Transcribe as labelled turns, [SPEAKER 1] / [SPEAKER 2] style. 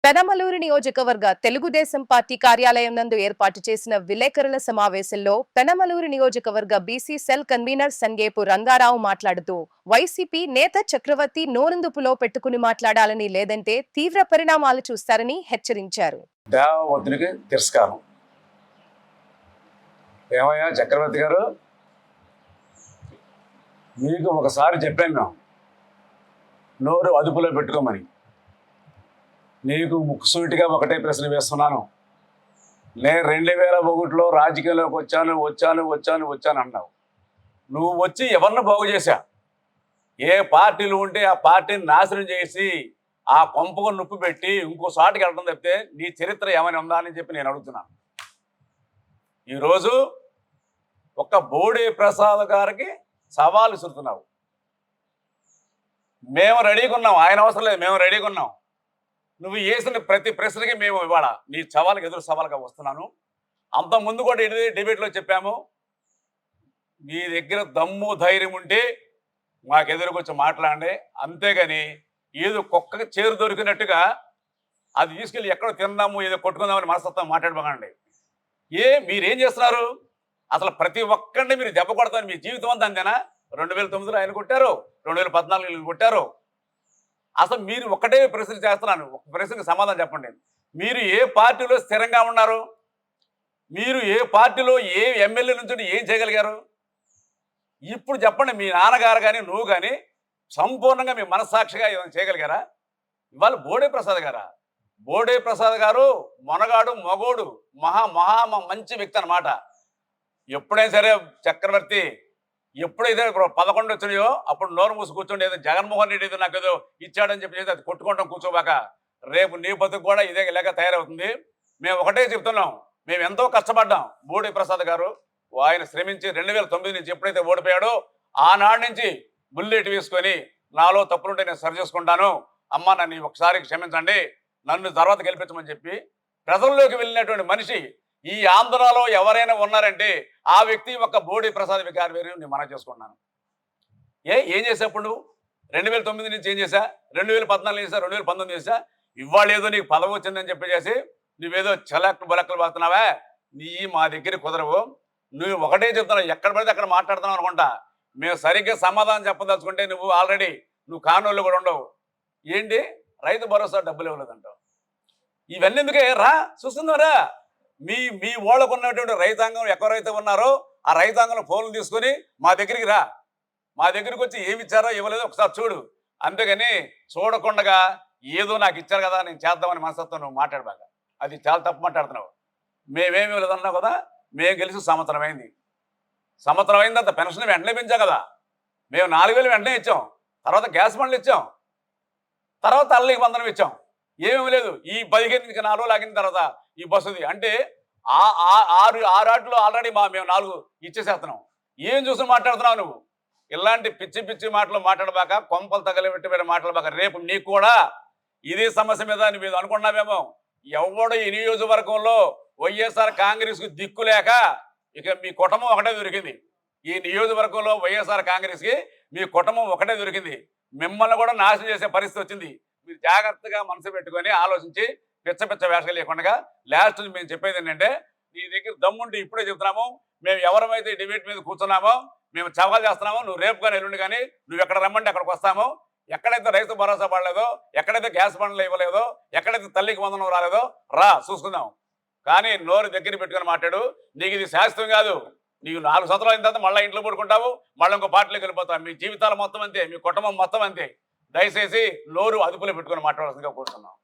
[SPEAKER 1] పెనమలూరు నియోజకవర్గ తెలుగుదేశం పార్టీ కార్యాలయం నందు ఏర్పాటు చేసిన విలేకరుల సమావేశంలో పెనమలూరు నియోజకవర్గ బీసీ సెల్ కన్వీనర్ సంగేపు రంగారావు మాట్లాడుతూ వైసీపీ నేత చక్రవర్తి నోరందుపులో పెట్టుకుని మాట్లాడాలని లేదంటే తీవ్ర పరిణామాలు చూస్తారని హెచ్చరించారు.
[SPEAKER 2] చక్రవర్తి గారు, మీకు ఒకసారి చెప్పాను నోరు అదుపులో పెట్టుకోమని. నీకు ముక్కుసూటిగా ఒకటే ప్రశ్న వేస్తున్నాను. నేను 2001లో రాజకీయంలోకి వచ్చాను అన్నావు. నువ్వు వచ్చి ఎవరిని బాగు చేశా? ఏ పార్టీలు ఉంటే ఆ పార్టీని నాశనం చేసి ఆ కొంపకు నొప్పి పెట్టి ఇంకో సాటికి వెళ్ళడం తప్పితే నీ చరిత్ర ఏమైనా ఉందా అని చెప్పి నేను అడుగుతున్నాను. ఈరోజు ఒక్క బోడే ప్రసాద్ గారికి సవాలు విసురుతున్నావు. మేము రెడీగా ఉన్నాం, ఆయన అవసరం లేదు, మేము రెడీగా ఉన్నాం. నువ్వు వేసిన ప్రతి ప్రశ్నకి మేము ఇవాళ నీ సవాళ్ళకి ఎదురు సవాలుగా వస్తున్నాను. అంతకుముందు కూడా ఇది డిబేట్లో చెప్పాము. మీ దగ్గర దమ్ము ధైర్యం ఉంటే మాకు ఎదురుకొచ్చి మాట్లాడండి, అంతేగాని ఏదో కుక్కకి చేరు దొరికినట్టుగా అది తీసుకెళ్ళి ఎక్కడో తిందాము ఏదో కొట్టుకుందామని మనస్తత్వం మాట్లాడబోకండి. మీరేం చేస్తున్నారు? అసలు ప్రతి ఒక్కరిని మీరు దెబ్బ కొడతారు. మీ జీవితం అంతా అంతేనా? 2009లో ఆయన కొట్టారు, 2014లో కొట్టారు. అసలు మీరు ఒక్కటే ప్రశ్న చేస్తున్నాను, ఒక ప్రశ్నకి సమాధానం చెప్పండి. మీరు ఏ పార్టీలో స్థిరంగా ఉన్నారు? మీరు ఏ పార్టీలో ఏ ఎమ్మెల్యే నుంచి ఏం చేయగలిగారు? ఇప్పుడు చెప్పండి. మీ నాన్నగారు కానీ నువ్వు కానీ సంపూర్ణంగా మీ మనస్సాక్షిగా ఏమైనా చేయగలిగారా? ఇవాళ బోడే ప్రసాద్ గారా? బోడే ప్రసాద్ గారు మొనగాడు, మగోడు, మహా మంచి వ్యక్తి అన్నమాట. ఎప్పుడైనా సరే చక్రవర్తి ఎప్పుడైతే 11 వచ్చినాయో అప్పుడు నోరు మూసి కూర్చోండి. ఏదో జగన్మోహన్ రెడ్డి ఏదో నాకు ఏదో ఇచ్చాడని చెప్పి అది కొట్టుకుంటాం కూర్చోబాక. రేపు నీ బతుకు కూడా ఇదే లేక తయారవుతుంది. మేము ఒకటే చెప్తున్నాం, మేము ఎంతో కష్టపడ్డాం. బోడే ప్రసాద్ గారు ఆయన శ్రమించి 2009 నుంచి ఎప్పుడైతే ఓడిపోయాడో ఆనాడు నుంచి బుల్లెట్ వేసుకొని నాలో తప్పులుంటే నేను సరి చేసుకుంటాను, అమ్మ నన్ను ఒకసారి క్షమించండి, నన్ను తర్వాత గెలిపించమని చెప్పి ప్రజల్లోకి వెళ్ళినటువంటి మనిషి ఈ ఆంధ్రాలో ఎవరైనా ఉన్నారంటే ఆ వ్యక్తి ఒక బోడే ప్రసాద్ గారి వేరే నేను మనం చేసుకున్నాను. ఏం చేసాప్పుడు నువ్వు 2009 నుంచి ఏం చేశా? 2014 చేసా, 2019 చేసా. ఇవాళ ఏదో నీకు పదవి వచ్చిందని చెప్పేసి నువ్వేదో చలక్కలు బలక్కలు పడుతున్నావా? నీ మా దగ్గర కుదరవు. నువ్వు ఒకటే చెప్తున్నావు, ఎక్కడ పడితే అక్కడ మాట్లాడుతున్నావు అనుకుంటా. మేము సరిగ్గా సమాధానం చెప్పదలుచుకుంటే నువ్వు ఆల్రెడీ నువ్వు కానోళ్ళు కూడా ఉండవు. ఏంటి రైతు భరోసా డబ్బులు ఇవ్వలేదంటావు? ఇవన్నీ ఎందుకే రా చూస్తున్నారా? మీ ఓళ్ళకు ఉన్నటువంటి రైతాంగం ఎక్కడైతే ఉన్నారో ఆ రైతాంగం ఫోన్లు తీసుకొని మా దగ్గరికి రా, మా దగ్గరికి వచ్చి ఏమి ఇచ్చారో ఇవ్వలేదో ఒకసారి చూడు. అంతేగాని చూడకుండా ఏదో నాకు ఇచ్చారు కదా నేను చేద్దామని మనస్తత్వం నువ్వు మాట్లాడబాక. అది చాలా తప్పు మాట్లాడుతున్నావు. మేమేమి ఇవ్వలేదన్నావు కదా. మేము గెలిచి సంవత్సరం అయింది అంత పెన్షన్ వెంటనే పెంచాం కదా. మేము 4000 వెంటనే ఇచ్చాం, తర్వాత గ్యాస్ బండ్లు ఇచ్చాం, తర్వాత తల్లికి వందనం ఇచ్చాం. ఏమేమి లేదు. ఈ 15 4 ఆగిన తర్వాత ఈ బస్సుది అంటే ఆరు ఆటలు ఆల్రెడీ మేము 4 ఇచ్చేసేస్తున్నాం. ఏం చూసి మాట్లాడుతున్నావు నువ్వు? ఇలాంటి పిచ్చి మాటలు మాట్లాడబాక, కొంపలు తగలబెట్టి మాట్లాడబాక. రేపు నీకు కూడా ఇదే సమస్య మీద నువ్వు అనుకున్నావేమో. ఎవడు ఈ నియోజకవర్గంలో వైఎస్ఆర్ కాంగ్రెస్కి దిక్కు లేక ఇక మీ కుటుంబం ఒకటే దొరికింది. ఈ నియోజకవర్గంలో వైఎస్ఆర్ కాంగ్రెస్కి మీ కుటుంబం ఒకటే దొరికింది. మిమ్మల్ని కూడా నాశనం చేసే పరిస్థితి వచ్చింది. మీరు జాగ్రత్తగా మనసు పెట్టుకొని ఆలోచించి పిచ్చ వేషాలు లేకుండా లాస్ట్ మేము చెప్పేది ఏంటంటే, నీ దగ్గర దమ్ముంటే ఇప్పుడే చెప్తున్నాము. మేము ఎవరమైతే డిబేట్ మీద కూర్చున్నామో మేము సవాల్ చేస్తున్నామో, నువ్వు రేపు కానీ ఎల్లుండి కానీ నువ్వు ఎక్కడ రమ్మంటే అక్కడికి వస్తాము. ఎక్కడైతే రైతు భరోసా పడలేదో, ఎక్కడైతే గ్యాస్ బండ్లు ఇవ్వలేదో, ఎక్కడైతే తల్లికి వందనం రాలేదో రా చూసుకుందాం. కానీ నోరు దగ్గర పెట్టుకొని మాట్లాడు. నీకు ఇది శాశ్వతం కాదు. నీకు 4 సంవత్సరాలు అయిన తర్వాత మళ్ళీ ఇంట్లో పడుకుంటావు, మళ్ళీ ఇంకో పార్టీలోకి వెళ్ళిపోతావు. మీ జీవితాలు మొత్తం అంతే, మీ కుటుంబం మొత్తం అంతే. దయచేసి నోరు అదుపులో పెట్టుకొని మాట్లాడాల్సిందిగా కోరుతున్నాం.